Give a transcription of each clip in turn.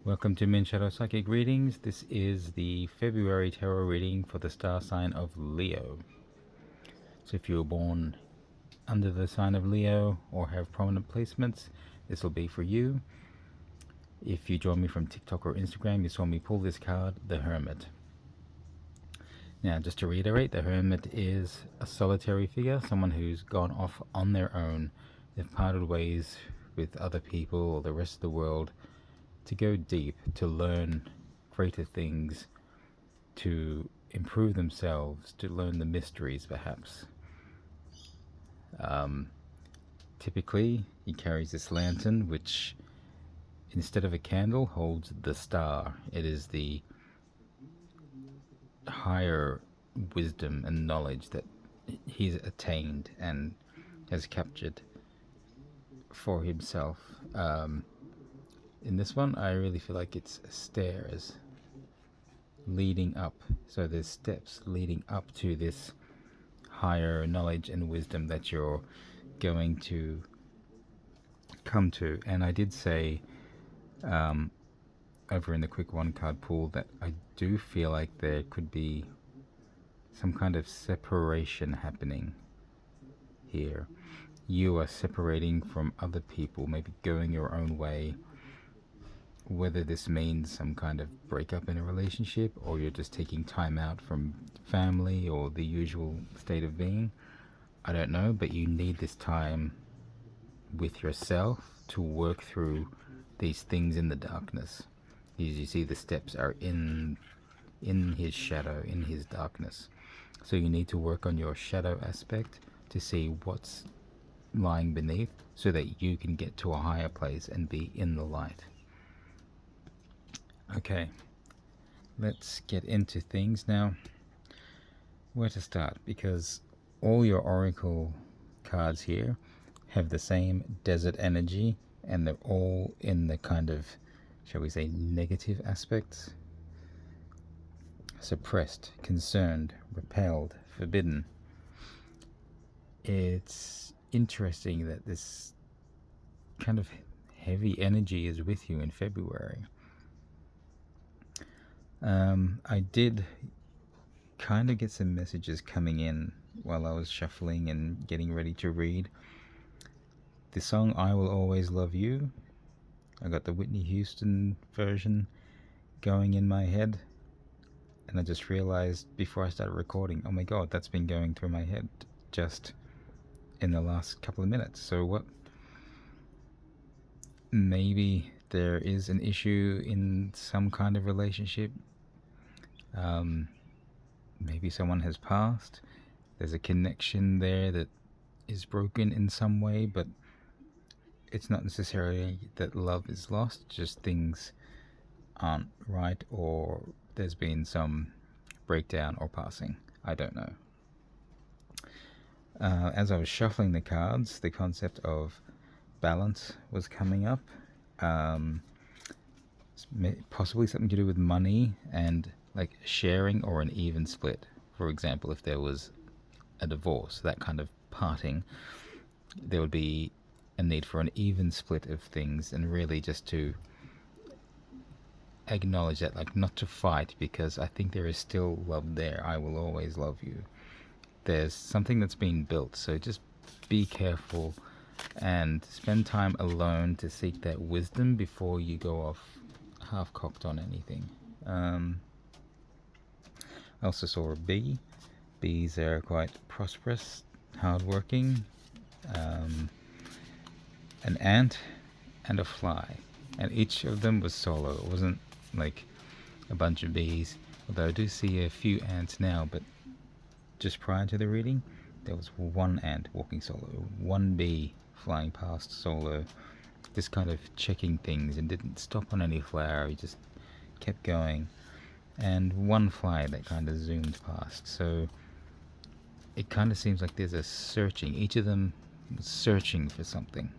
Welcome to Moonshadow Psychic Readings. This is the February tarot reading for the star sign of Leo. So if you were born under the sign of Leo or have prominent placements, this will be for you. If you join me from TikTok or Instagram, you saw me pull this card, the Hermit. Now, just to reiterate, the Hermit is a solitary figure, someone who's gone off on their own. They've parted ways with other people or the rest of the world to go deep, to learn greater things, to improve themselves, to learn the mysteries perhaps. Typically, he carries this lantern, which instead of a candle holds the star. It is the higher wisdom and knowledge that he's attained and has captured for himself. In this one, I really feel like it's stairs leading up. So there's steps leading up to this higher knowledge and wisdom that you're going to come to. And I did say over in the quick one card pool that I do feel like there could be some kind of separation happening here. You are separating from other people, maybe going your own way. Whether this means some kind of breakup in a relationship, or you're just taking time out from family or the usual state of being, I don't know, but you need this time with yourself to work through these things in the darkness. As you see, the steps are in his shadow, in his darkness. So you need to work on your shadow aspect to see what's lying beneath so that you can get to a higher place and be in the light. Okay, let's get into things now. Where to start? Because all your oracle cards here have the same desert energy, and they're all in the kind of, shall we say, negative aspects. Suppressed, concerned, repelled, forbidden. It's interesting that this kind of heavy energy is with you in February. I did kind of get some messages coming in while I was shuffling and getting ready to read. The song I Will Always Love You, I got the Whitney Houston version going in my head, and I just realized before I started recording, oh my god, that's been going through my head just in the last couple of minutes. So what? Maybe there is an issue in some kind of relationship. Maybe someone has passed. There's a connection there that is broken in some way, but it's not necessarily that love is lost, just things aren't right, or there's been some breakdown or passing. I don't know. As I was shuffling the cards, the concept of balance was coming up. Possibly something to do with money and like sharing or an even split. For example, if there was a divorce, that kind of parting, there would be a need for an even split of things, and really just to acknowledge that, like, not to fight, because I think there is still love there. I will always love you. There's something that's being built, so just be careful and spend time alone to seek that wisdom before you go off half-cocked on anything. I also saw a bee. Bees are quite prosperous, hardworking. An ant and a fly, and each of them was solo. It wasn't like a bunch of bees, although I do see a few ants now, but just prior to the reading there was one ant walking solo, one bee flying past solo, just kind of checking things, and didn't stop on any flower. He just kept going, and one fly that kind of zoomed past. So it kind of seems like there's a searching. Each of them was searching for something.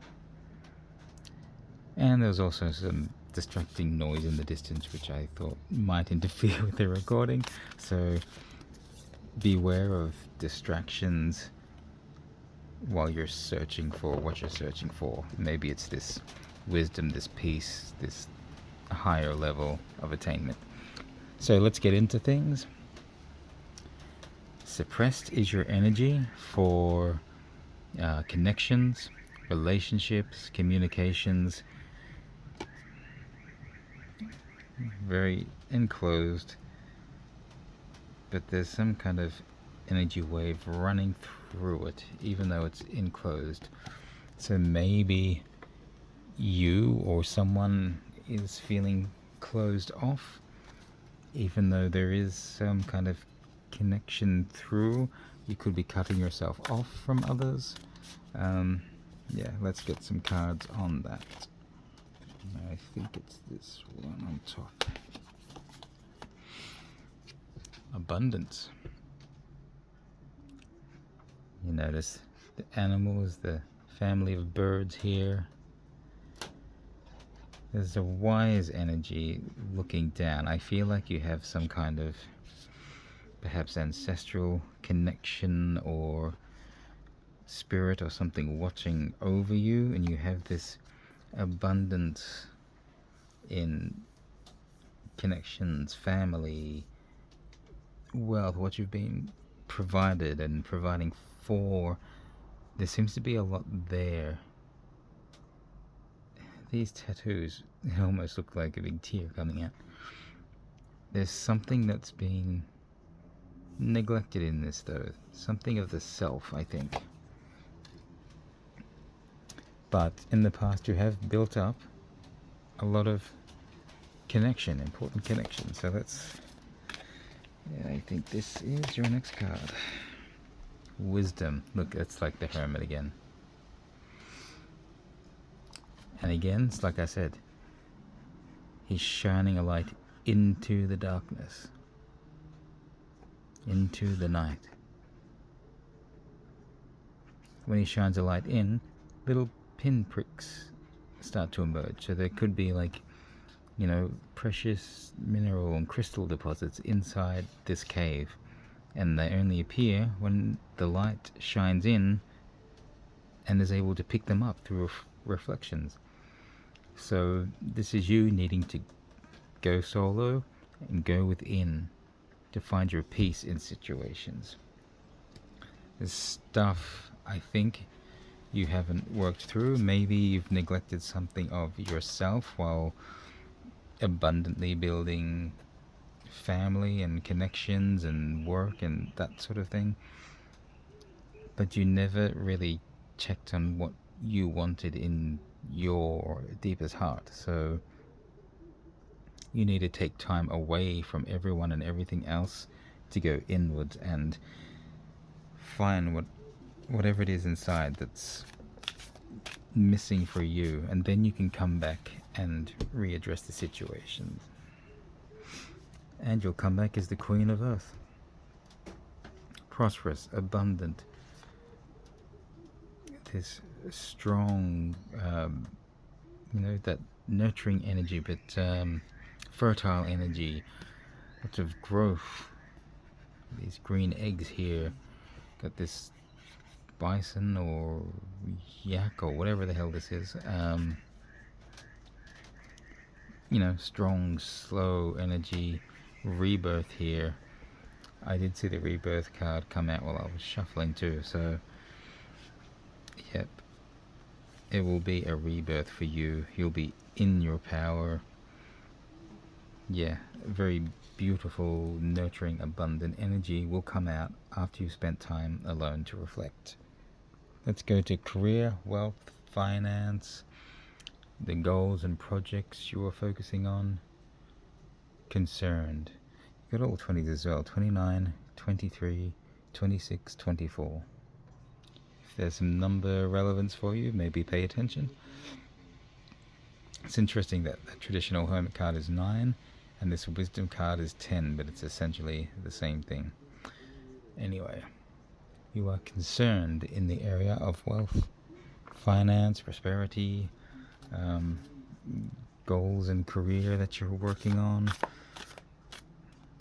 And there was also some distracting noise in the distance, which I thought might interfere with the recording. So beware of distractions while you're searching for what you're searching for. Maybe it's this wisdom, this peace, this a higher level of attainment. So let's get into things. Suppressed is your energy for connections, relationships, communications. Very enclosed, but there's some kind of energy wave running through it, even though it's enclosed. So maybe you or someone is feeling closed off, even though there is some kind of connection through. You could be cutting yourself off from others. Yeah, let's get some cards on that. I think it's this one on top. Abundance. You notice the animals, the family of birds here. There's a wise energy looking down. I feel like you have some kind of perhaps ancestral connection or spirit or something watching over you, and you have this abundance in connections, family, wealth, what you've been provided and providing for. There seems to be a lot there. These tattoos, they almost look like a big tear coming out. There's something that's been neglected in this, though. Something of the self, I think. But in the past you have built up a lot of connection, important connection. So let's... yeah, I think this is your next card. Wisdom. Look, it's like the Hermit again. And again, it's like I said, he's shining a light into the darkness, into the night. When he shines a light in, little pinpricks start to emerge. So there could be, like, you know, precious mineral and crystal deposits inside this cave, and they only appear when the light shines in and is able to pick them up through reflections. So this is you needing to go solo and go within to find your peace in situations. There's stuff, I think, you haven't worked through. Maybe you've neglected something of yourself while abundantly building family and connections and work and that sort of thing. But you never really checked on what you wanted in your deepest heart. So you need to take time away from everyone and everything else to go inwards and find whatever it is inside that's missing for you, and then you can come back and readdress the situation. And you'll come back as the Queen of Earth. Prosperous, abundant, this strong, you know, that nurturing energy, but fertile energy, lots of growth. These green eggs here, got this bison or yak or whatever the hell this is. You know, strong, slow energy, rebirth here. I did see the rebirth card come out while I was shuffling too, so yep, it will be a rebirth for you. You'll be in your power. Yeah, very beautiful, nurturing, abundant energy will come out after you've spent time alone to reflect. Let's go to career, wealth, finance, the goals and projects you are focusing on. Concerned. You got all 20s as well. 29, 23, 26, 24. If there's some number relevance for you, maybe pay attention. It's interesting that the traditional Hermit card is 9 and this Wisdom card is 10, but it's essentially the same thing. Anyway, you are concerned in the area of wealth, finance, prosperity, goals and career that you're working on.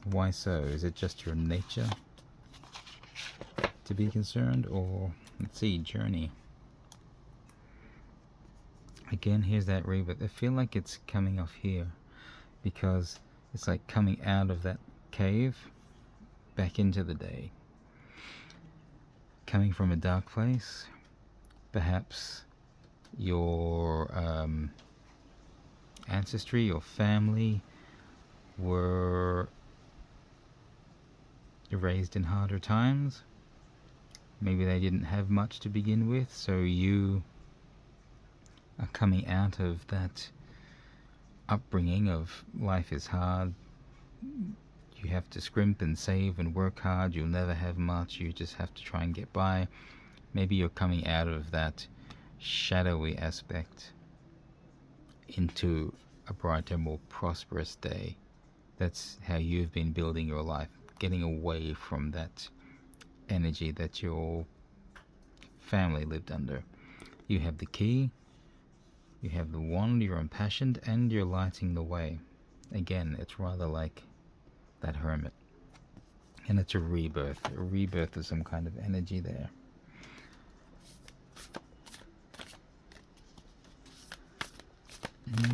Why so? Is it just your nature to be concerned, or let's see, journey? Again, here's that rebirth. I feel like it's coming off here. because it's like coming out of that cave back into the day. Coming from a dark place, perhaps your ancestry, your family were raised in harder times. Maybe they didn't have much to begin with, so you are coming out of that upbringing of life is hard, you have to scrimp and save and work hard, you'll never have much, you just have to try and get by. Maybe you're coming out of that shadowy aspect into a brighter, more prosperous day. That's how you've been building your life, getting away from that energy that your family lived under. You have the key, you have the wand, you're impassioned, and you're lighting the way. Again, it's rather like that hermit. And it's a rebirth of some kind of energy there.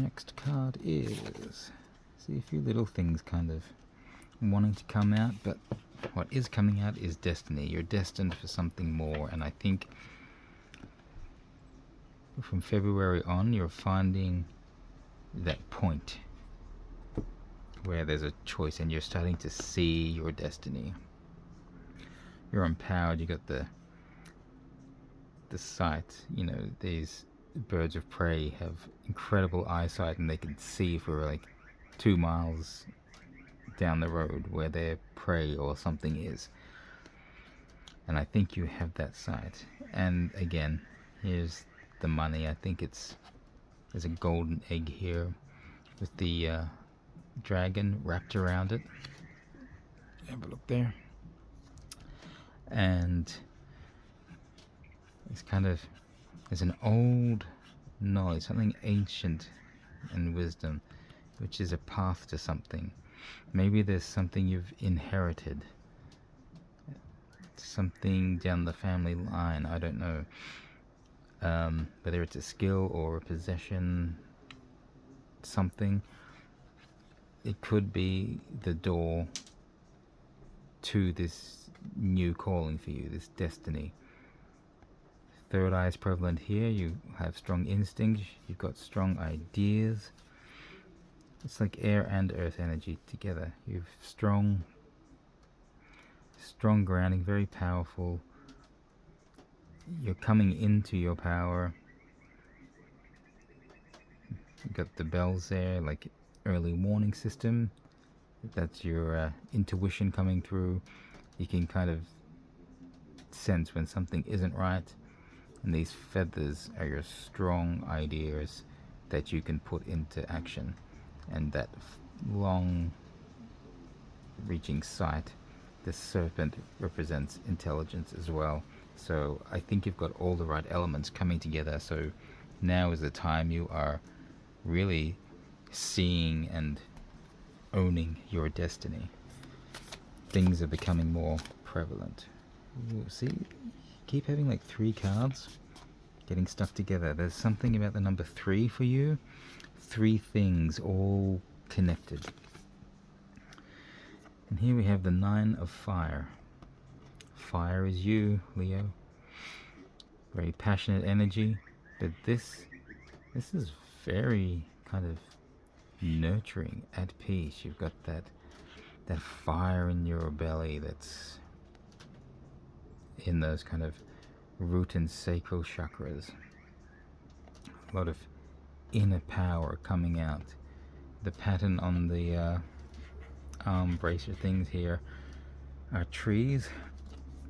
Next card is, see a few little things kind of wanting to come out, but what is coming out is destiny. You're destined for something more, and I think from February on you're finding that point where there's a choice and you're starting to see your destiny. You're empowered, you got the sight. You know, these birds of prey have incredible eyesight and they can see for like 2 miles down the road where their prey or something is. And I think you have that sight. And again, here's the money. I think there's a golden egg here with the dragon wrapped around it. Have a look there. And it's kind of, there's an old knowledge, something ancient and wisdom, which is a path to something. Maybe there's something you've inherited, something down the family line, I don't know. Whether it's a skill or a possession, something. It could be the door to this new calling for you, this destiny. Third eye is prevalent here. You have strong instincts, you've got strong ideas. It's like air and earth energy together. You've strong grounding, very powerful. You're coming into your power. You've got the bells there, like early warning system. That's your intuition coming through. You can kind of sense when something isn't right. And these feathers are your strong ideas that you can put into action. And that long reaching sight, the serpent represents intelligence as well. So I think you've got all the right elements coming together. So now is the time you are really seeing and owning your destiny. Things are becoming more prevalent. Ooh, see, keep having like 3 cards getting stuck together. There's something about the number 3 for you. 3 things all connected. And here we have the 9 of fire. Fire is you, Leo. Very passionate energy, but this is very kind of nurturing, at peace. You've got that fire in your belly that's in those kind of root and sacral chakras. A lot of inner power coming out. The pattern on the arm bracer things here are trees,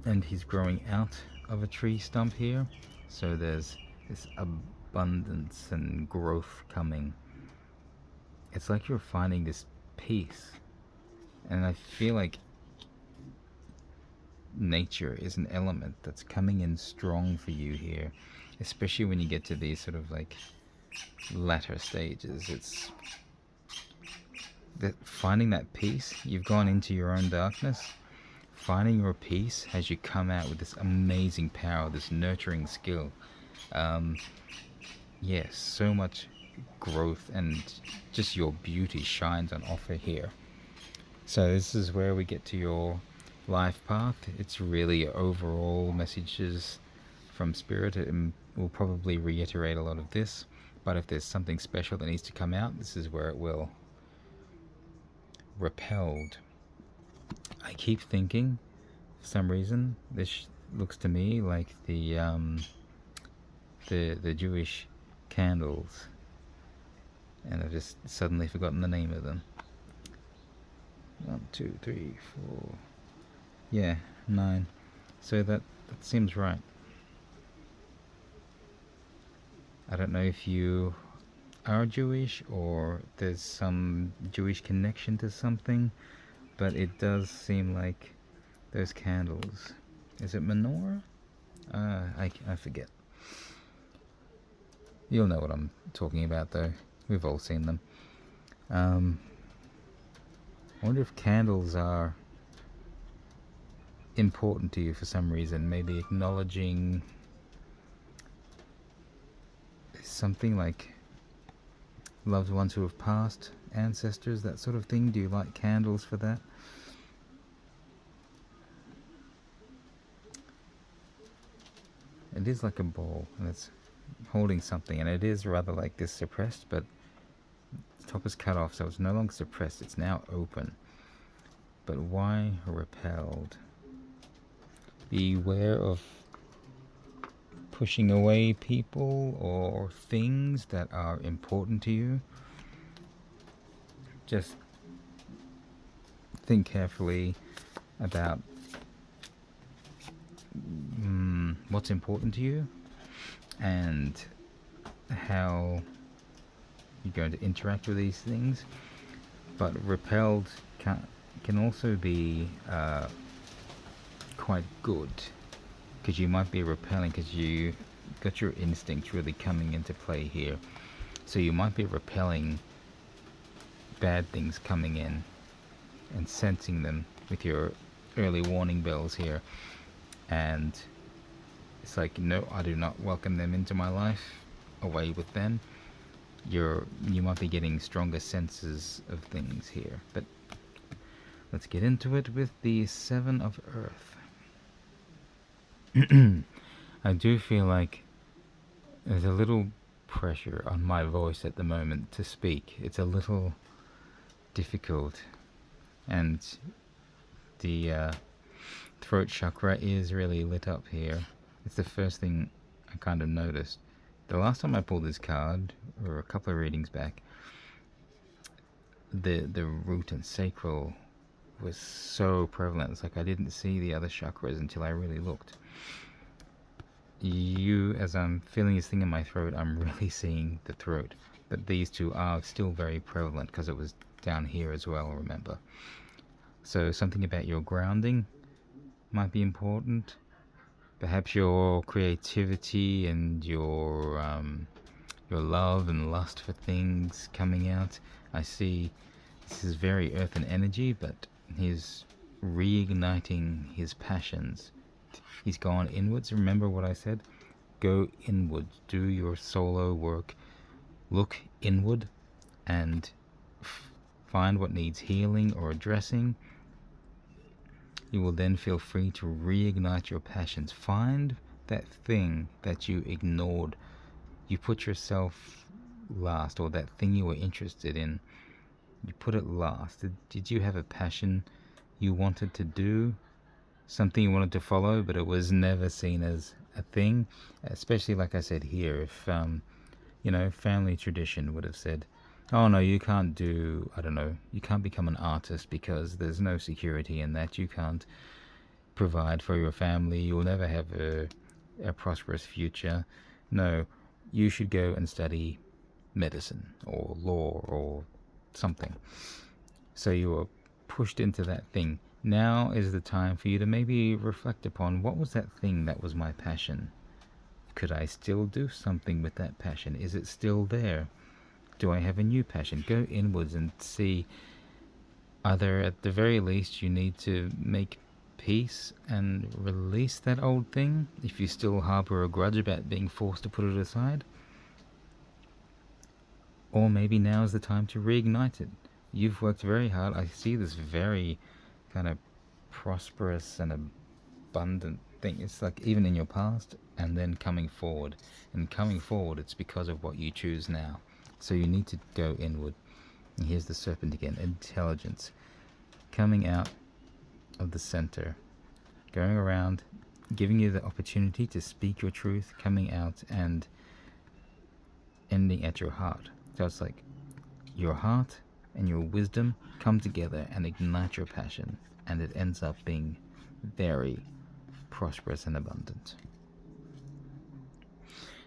and he's growing out of a tree stump here, so there's this abundance and growth coming. It's like you're finding this peace, and I feel like nature is an element that's coming in strong for you here, especially when you get to these sort of like latter stages. It's that finding that peace. You've gone into your own darkness. Finding your peace has you come out with this amazing power, this nurturing skill. Yes, so much growth and just your beauty shines on offer here. So this is where we get to your life path. It's really overall messages from Spirit. It will probably reiterate a lot of this, but if there's something special that needs to come out, this is where it will. Repelled. I keep thinking, for some reason, this looks to me like the Jewish candles, and I've just suddenly forgotten the name of them. 1, 2, 3, 4. Yeah, 9. So that seems right. I don't know if you are Jewish or there's some Jewish connection to something, but it does seem like those candles. Is it menorah? I forget. You'll know what I'm talking about, though. We've all seen them. I wonder if candles are important to you for some reason. Maybe acknowledging something like loved ones who have passed, ancestors, that sort of thing. Do you light candles for that? It is like a ball, and it's holding something, and it is rather like this suppressed, but the top is cut off, so it's no longer suppressed, it's now open. But why repelled? Beware of pushing away people or things that are important to you. Just think carefully about what's important to you and how you're going to interact with these things. But repelled can also be quite good, because you might be repelling because you got your instincts really coming into play here. So you might be repelling bad things coming in and sensing them with your early warning bells here, and it's like, no, I do not welcome them into my life. Away with them. You might be getting stronger senses of things here. But let's get into it with the 7 of Earth. I do feel like there's a little pressure on my voice at the moment to speak. It's a little difficult, and the throat chakra is really lit up here. It's the first thing I kind of noticed. The last time I pulled this card, or a couple of readings back, the root and sacral was so prevalent. It's like I didn't see the other chakras until I really looked. As I'm feeling this thing in my throat, I'm really seeing the throat. But these two are still very prevalent because it was down here as well, remember. So something about your grounding might be important. Perhaps your creativity and your love and lust for things coming out. I see this is very earthen energy, but he's reigniting his passions. He's gone inwards. Remember what I said? Go inwards. Do your solo work. Look inward and find what needs healing or addressing. You will then feel free to reignite your passions. Find that thing that you ignored. You put yourself last, or that thing you were interested in, you put it last. Did you have a passion you wanted to do? Something you wanted to follow, but it was never seen as a thing? Especially, like I said here, if, family tradition would have said, oh no, you can't do, I don't know, you can't become an artist because there's no security in that. You can't provide for your family. You'll never have a prosperous future. No, you should go and study medicine or law or something. So you were pushed into that thing. Now is the time for you to maybe reflect upon, what was that thing that was my passion? Could I still do something with that passion? Is it still there? Do I have a new passion? Go inwards and see. Either at the very least you need to make peace and release that old thing, if you still harbor a grudge about being forced to put it aside. Or maybe now is the time to reignite it. You've worked very hard. I see this very kind of prosperous and abundant thing. It's like even in your past and then coming forward. And coming forward, it's because of what you choose now. So you need to go inward. And here's the serpent again. Intelligence. Coming out of the center. Going around, giving you the opportunity to speak your truth, coming out and ending at your heart. So it's like your heart and your wisdom come together and ignite your passion, and it ends up being very prosperous and abundant.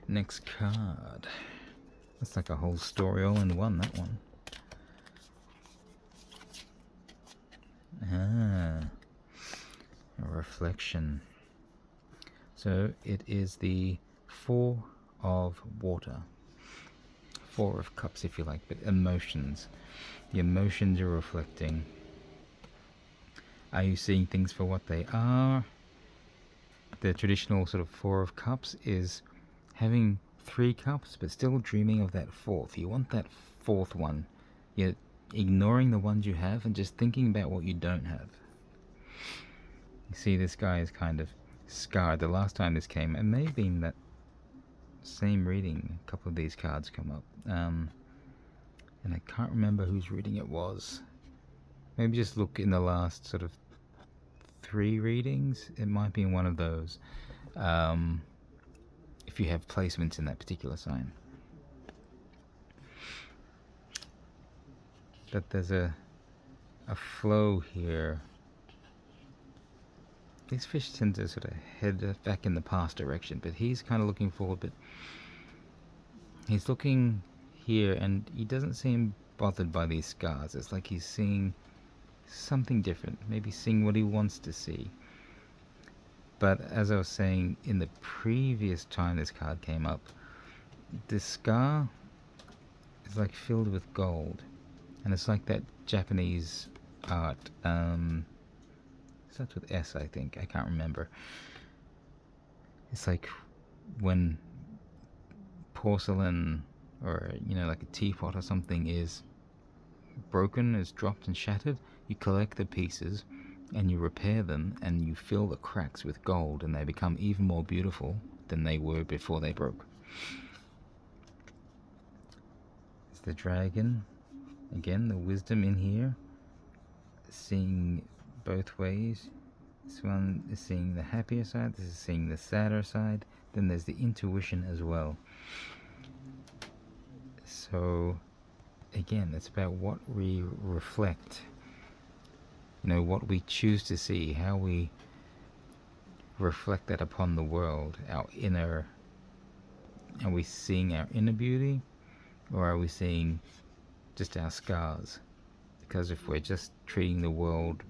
Next card. That's like a whole story all in one, that one. A reflection. So it is the Four of Water. Four of Cups, if you like, but emotions. The emotions you're reflecting. Are you seeing things for what they are? The traditional sort of Four of Cups is having 3 cups, but still dreaming of that fourth. You want that fourth one. You're ignoring the ones you have and just thinking about what you don't have. You see, this guy is kind of scarred. The last time this came, it may have been that same reading, a couple of these cards come up. And I can't remember whose reading it was. Maybe just look in the last sort of 3 readings. It might be in one of those. If you have placements in that particular sign. But there's a flow here. These fish tend to sort of head back in the past direction, but he's kind of looking forward, but he's looking here and he doesn't seem bothered by these scars. It's like he's seeing something different, maybe seeing what he wants to see. But as I was saying, in the previous time this card came up, this scar is like filled with gold. And it's like that Japanese art, starts with S, I think, I can't remember. It's like when porcelain or, you know, like a teapot or something is broken, is dropped and shattered, you collect the pieces and you repair them and you fill the cracks with gold and they become even more beautiful than they were before they broke. It's the dragon. Again, the wisdom in here, seeing both ways. This one is seeing the happier side, this is seeing the sadder side, then there's the intuition as well. So again, it's about what we reflect, you know, what we choose to see, how we reflect that upon the world, our inner. Are we seeing our inner beauty, or are we seeing just our scars? Because if we're just treating the world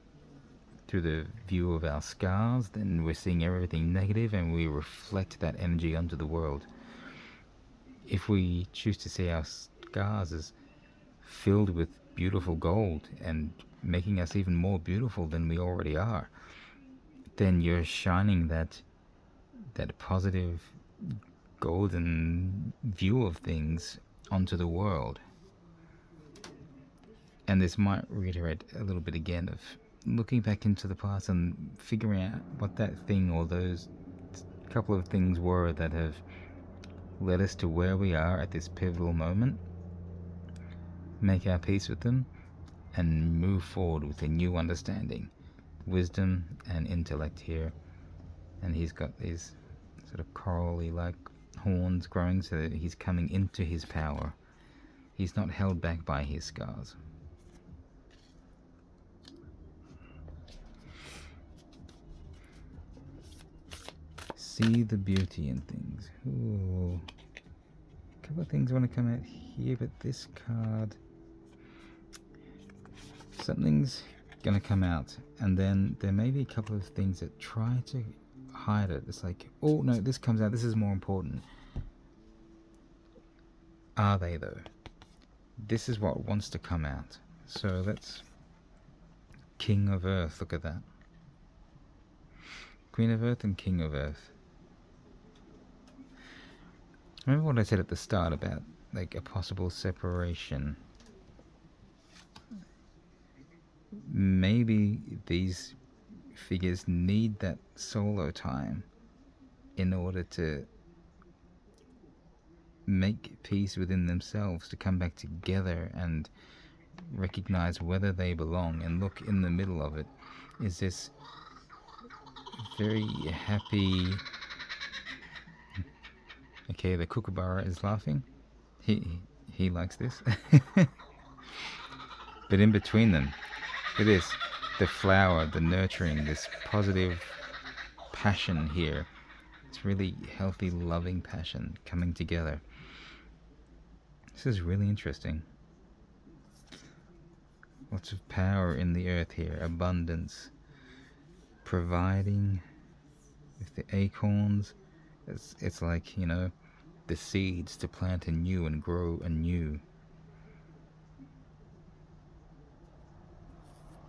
through the view of our scars, then we're seeing everything negative and we reflect that energy onto the world. If we choose to see our scars as filled with beautiful gold and making us even more beautiful than we already are, then you're shining that positive golden view of things onto the world. And this might reiterate a little bit again of looking back into the past and figuring out what that thing or those couple of things were that have led us to where we are at this pivotal moment. Make our peace with them and move forward with a new understanding. Wisdom and intellect here. And he's got these sort of corally like horns growing so that he's coming into his power. He's not held back by his scars. See the beauty in things. Ooh. A couple of things want to come out here, but this card, something's going to come out, and then there may be a couple of things that try to hide it. It's like, oh no, this comes out, this is more important. Are they though? This is what wants to come out. So that's King of Earth, look at that. Queen of Earth and King of Earth. Remember what I said at the start about like a possible separation. Maybe these figures need that solo time in order to make peace within themselves, to come back together and recognize whether they belong. And look, in the middle of it is this very happy... Okay, the kookaburra is laughing. He likes this. But in between them, it is the flower, the nurturing, this positive passion here. It's really healthy, loving passion coming together. This is really interesting. Lots of power in the earth here. Abundance. Providing. With the acorns. It's like, you know, the seeds to plant anew and grow anew.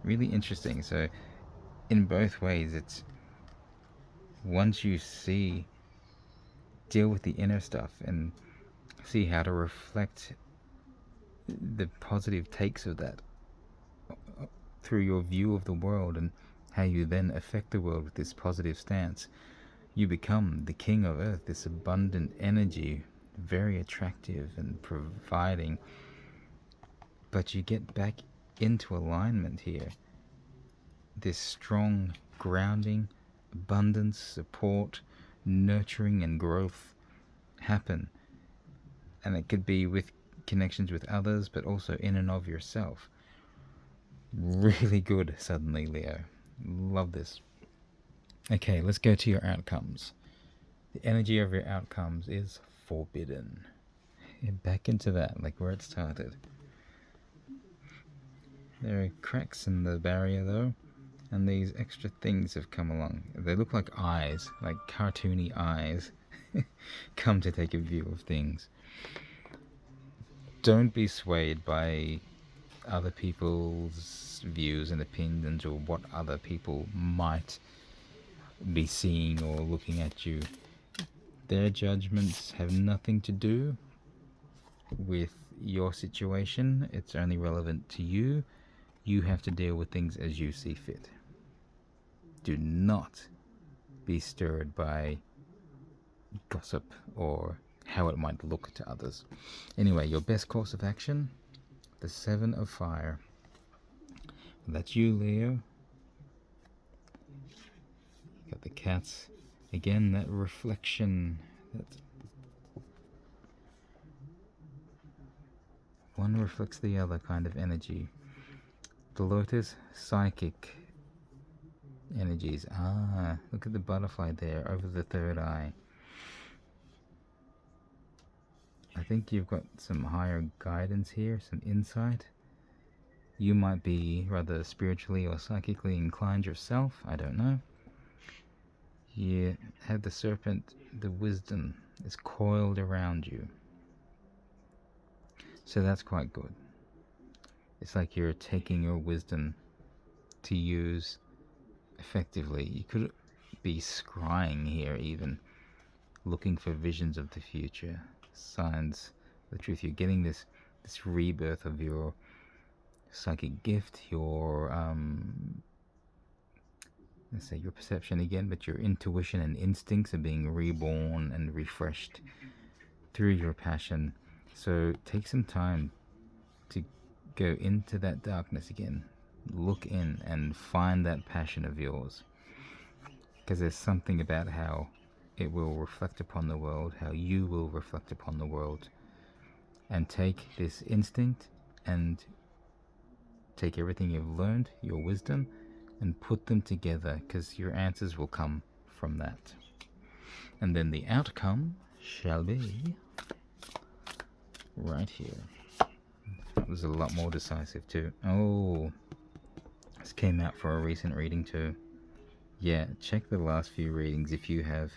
Really interesting. So, in both ways, it's once you deal with the inner stuff and see how to reflect the positive takes of that through your view of the world and how you then affect the world with this positive stance, you become the king of earth, this abundant energy, very attractive and providing. But you get back into alignment here. This strong grounding, abundance, support, nurturing and growth happen. And it could be with connections with others, but also in and of yourself. Really good suddenly, Leo. Love this. Okay, let's go to your outcomes. The energy of your outcomes is forbidden. Back into that, like where it started. There are cracks in the barrier though, and these extra things have come along. They look like eyes, like cartoony eyes, come to take a view of things. Don't be swayed by other people's views and opinions or what other people might be seeing or looking at you. Their judgments have nothing to do with your situation. It's only relevant to you. You have to deal with things as you see fit. Do not be stirred by gossip or how it might look to others. Anyway, your best course of action, the 7 of Fire. That's you, Leo. Got the cats. Again, that reflection. One reflects the other kind of energy. The Lotus, psychic energies. Ah, look at the butterfly there over the third eye. I think you've got some higher guidance here, some insight. You might be rather spiritually or psychically inclined yourself, I don't know. You have the serpent, the wisdom is coiled around you. So that's quite good. It's like you're taking your wisdom to use effectively. You could be scrying here even, looking for visions of the future, signs, the truth. You're getting this rebirth of your psychic gift, your let's say your perception again, but your intuition and instincts are being reborn and refreshed through your passion. So take some time to go into that darkness again, look in and find that passion of yours, because there's something about how it will reflect upon the world, how you will reflect upon the world. And take this instinct and take everything you've learned, your wisdom, and put them together, because your answers will come from that. And then the outcome shall be right here. That was a lot more decisive too. Oh, this came out for a recent reading too. Yeah, check the last few readings. If you have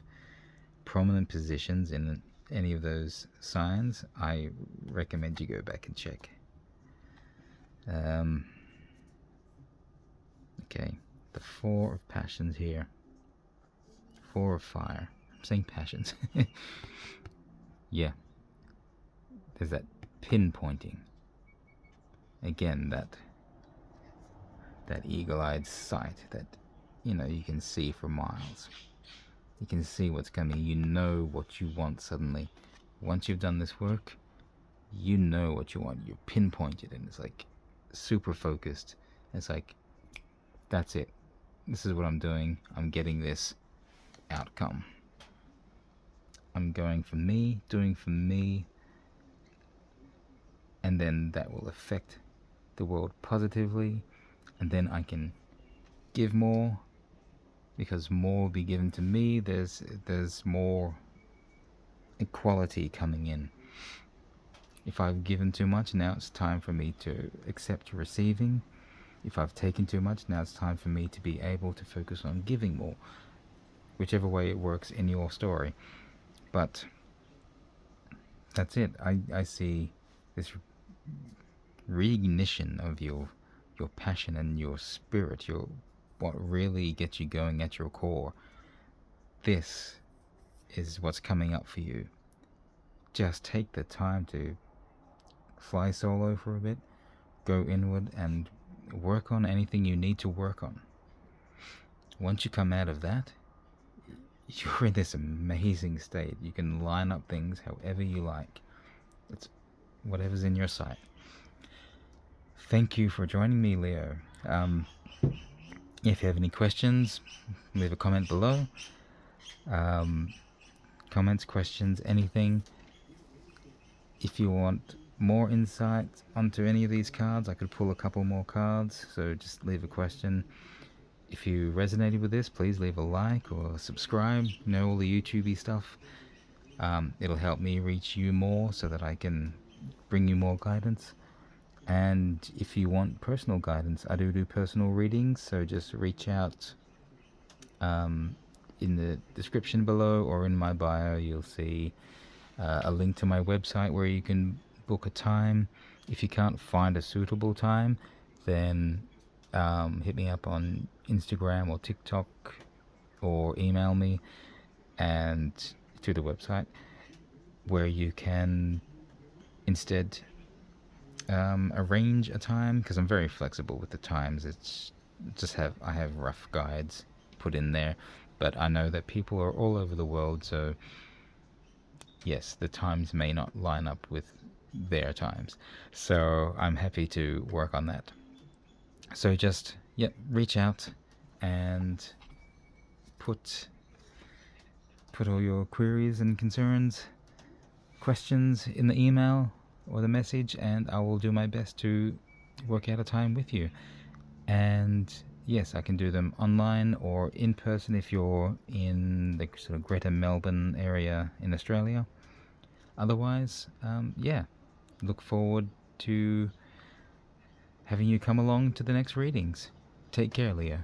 prominent positions in any of those signs, I recommend you go back and check. Okay, the 4 of passions here. 4 of fire. I'm saying passions. Yeah. there's that pinpointing. Again, that eagle-eyed sight that, you know, you can see for miles. You can see what's coming. You know what you want suddenly. Once you've done this work, you know what you want. You're pinpointed, and it's like super focused. It's like, that's it. This is what I'm doing. I'm getting this outcome. I'm going for me, doing for me, and then that will affect the world positively, and then I can give more, because more will be given to me. There's more equality coming in. If I've given too much, now it's time for me to accept receiving. If I've taken too much, now it's time for me to be able to focus on giving more. Whichever way it works in your story. But that's it. I see this reignition of your passion and your spirit, what really gets you going at your core. This is what's coming up for you. Just take the time to fly solo for a bit, go inward and work on anything you need to work on. Once you come out of that, you're in this amazing state. You can line up things however you like. It's whatever's in your sight. Thank you for joining me, Leo. If you have any questions, leave a comment below. Comments, questions, anything. If you want more insight onto any of these cards, I could pull a couple more cards, so just leave a question. If you resonated with this, please leave a like or subscribe. You know, all the YouTubey stuff. It'll help me reach you more so that I can bring you more guidance. And if you want personal guidance, I do personal readings, so just reach out. In the description below or in my bio, you'll see a link to my website where you can book a time. If you can't find a suitable time, then hit me up on Instagram or TikTok, or email me and to the website, where you can instead arrange a time, because I'm very flexible with the times. It's just I have rough guides put in there, but I know that people are all over the world, so yes, the times may not line up with their times, so I'm happy to work on that. So just reach out and put all your queries and concerns, questions in the email or the message, and I will do my best to work out a time with you. And yes, I can do them online or in person if you're in the sort of Greater Melbourne area in Australia. Otherwise, look forward to having you come along to the next readings. Take care, Leo.